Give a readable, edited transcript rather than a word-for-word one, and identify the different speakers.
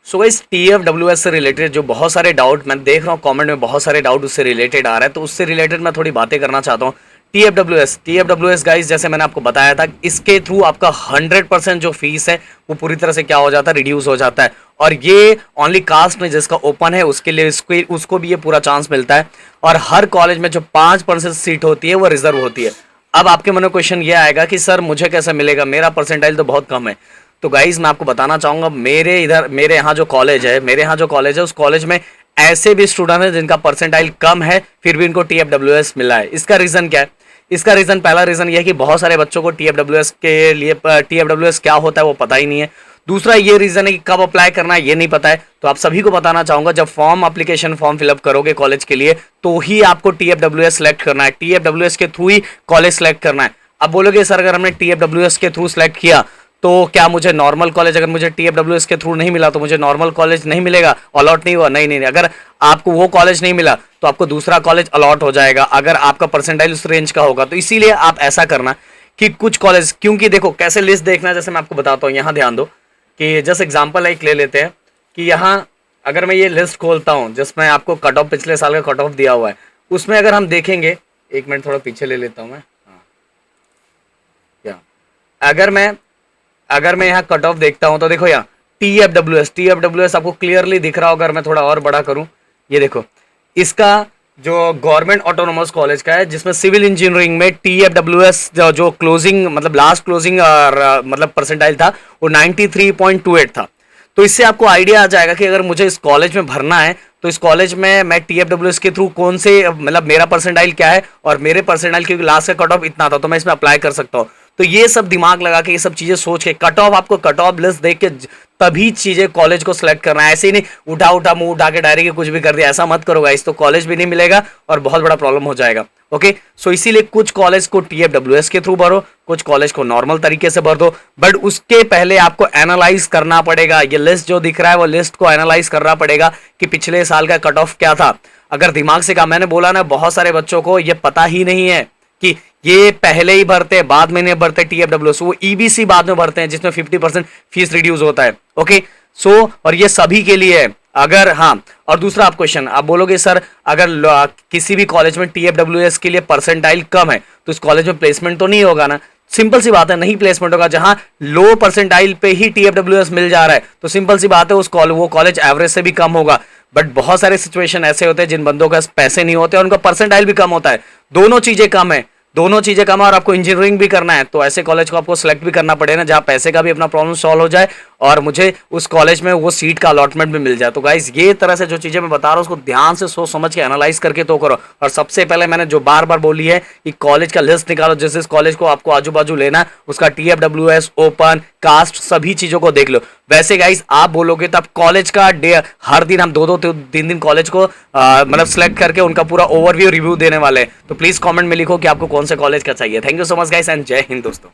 Speaker 1: So guys TFWS से related जो बहुत सारे डाउट मैं देख रहा हूँ कमेंट में, बहुत सारे डाउट उससे रिलेटेड आ रहा है, तो उससे रिलेटेड मैं थोड़ी बातें करना चाहता हूँ। TFWS गाइस, जैसे मैंने आपको बताया था, इसके थ्रू आपका 100% जो फीस है वो पूरी तरह से क्या हो जाता है, रिड्यूस हो जाता है। और ये ओनली कास्ट में जिसका ओपन है उसके लिए उसको भी ये पूरा चांस मिलता है। और हर कॉलेज में जो 5% सीट होती है वो रिजर्व होती है। अब आपके मन में क्वेश्चन ये आएगा कि सर मुझे कैसे मिलेगा, मेरा परसेंटाइल तो बहुत कम है। तो गाइज मैं आपको बताना चाहूंगा, मेरे यहाँ जो कॉलेज है उस कॉलेज में ऐसे भी स्टूडेंट है जिनका परसेंटाइल कम है, फिर भी इनको TFWS मिला है। इसका रीजन क्या है? इसका रीजन, पहला रीजन ये है कि बहुत सारे बच्चों को TFWS के लिए TFWS क्या होता है वो पता ही नहीं है। दूसरा ये रीजन है कि कब अप्लाई करना है ये नहीं पता है। तो आप सभी को बताना चाहूंगा, जब एप्लीकेशन फॉर्म फिलअप करोगे कॉलेज के लिए तो ही आपको TFWS सेलेक्ट करना है, TFWS के थ्रू ही कॉलेज सेलेक्ट करना है। अब बोलोगे सर अगर हमने TFWS के थ्रू सेलेक्ट किया तो क्या मुझे नॉर्मल कॉलेज, अगर मुझे TFWS के थ्रू नहीं मिला तो मुझे नॉर्मल कॉलेज नहीं मिलेगा, अलॉट नहीं हुआ? नहीं, अगर आपको वो कॉलेज नहीं मिला तो आपको दूसरा कॉलेज अलॉट हो जाएगा अगर आपका परसेंटाइल उस रेंज का होगा। तो इसीलिए आप ऐसा करना कि कुछ कॉलेज, क्योंकि देखो कैसे लिस्ट देखना है, जैसे मैं आपको बताता हूँ, यहाँ ध्यान दो कि जस्ट एग्जाम्पल एक ले लेते हैं कि यहाँ अगर मैं ये लिस्ट खोलता हूँ जिसमें आपको कट ऑफ पिछले साल का कट ऑफ दिया हुआ है, उसमें अगर हम देखेंगे, एक मिनट थोड़ा पीछे ले लेता हूँ मैं, हाँ क्या, अगर मैं यहाँ कट ऑफ देखता हूँ तो देखो यहाँ TFWS आपको क्लियरली दिख रहा होगा। अगर मैं थोड़ा और बड़ा करूँ, ये देखो, इसका जो गवर्नमेंट ऑटोनोमस कॉलेज का है जिसमें सिविल इंजीनियरिंग में TFWS जो क्लोजिंग मतलब लास्ट क्लोजिंग मतलब परसेंटाइल था वो 93.28 था। तो इससे आपको आइडिया आ जाएगा कि अगर मुझे इस कॉलेज में भरना है तो इस कॉलेज में मैं TFWS के थ्रू कौन से, मतलब मेरा परसेंटाइल क्या है और मेरे परसेंटाइल क्योंकि लास्ट का कट ऑफ इतना था तो मैं इसमें अप्लाई कर सकता हूँ। तो ये सब दिमाग लगा के, ये सब चीजें सोच के, कट ऑफ आपको कट ऑफ लिस्ट देख के तभी चीजें कॉलेज को सिलेक्ट करना है। ऐसे ही नहीं उठा मुंह उठा के डायरेक्ट कुछ भी कर दिया, ऐसा मत करो गाइस, तो कॉलेज भी नहीं मिलेगा और बहुत बड़ा प्रॉब्लम हो जाएगा। ओके, सो इसीलिए कुछ कॉलेज को TFWS के थ्रू भरो, कुछ कॉलेज को नॉर्मल तरीके से भर दो, बट उसके पहले आपको एनालाइज करना पड़ेगा। ये लिस्ट जो दिख रहा है वो लिस्ट को एनालाइज करना पड़ेगा कि पिछले साल का कट ऑफ क्या था। अगर दिमाग से कहा, मैंने बोला ना बहुत सारे बच्चों को ये पता ही नहीं है कि ये पहले ही भरते हैं बाद में नहीं भरते TFWS, वो EBC बाद में भरते हैं जिसमें 50% फीस रिड्यूस होता है। ओके, सो और ये सभी के लिए है। अगर हाँ, और दूसरा आप क्वेश्चन आप बोलोगे सर अगर किसी भी कॉलेज में TFWS के लिए परसेंटाइल कम है तो इस कॉलेज में प्लेसमेंट तो नहीं होगा ना? सिंपल सी बात है, नहीं प्लेसमेंट होगा। जहां लो परसेंटाइल पे ही TFWS मिल जा रहा है तो सिंपल सी बात है वो कॉलेज एवरेज से भी कम होगा। बट बहुत सारे सिचुएशन ऐसे होते हैं जिन बंदों के पास पैसे नहीं होते और उनका परसेंटाइल भी कम होता है, दोनों चीजें कम है और आपको इंजीनियरिंग भी करना है, तो ऐसे कॉलेज को आपको सिलेक्ट भी करना पड़ेगा जहां पैसे का भी अपना प्रॉब्लम सॉल्व हो जाए और मुझे उस कॉलेज में वो सीट का अलॉटमेंट भी मिल जाए। तो गाइस ये तरह से जो चीजें मैं बता रहा हूँ उसको ध्यान से सोच समझ के एनालाइज करके तो करो। और सबसे पहले मैंने जो बार बार बोली है कि कॉलेज का लिस्ट निकालो, जिस कॉलेज को आपको आजू बाजू लेना है उसका TFWS, ओपन, कास्ट, सभी चीजों को देख लो। वैसे गाइस आप बोलोगे तो आप कॉलेज का हर दिन हम 2-3 दिन कॉलेज को मतलब सिलेक्ट करके उनका पूरा ओवरव्यू रिव्यू देने वाले हैं। तो प्लीज कमेंट में लिखो कि आपको कौन से कॉलेज का चाहिए। Thank you so much guys and जय हिंद दोस्तों।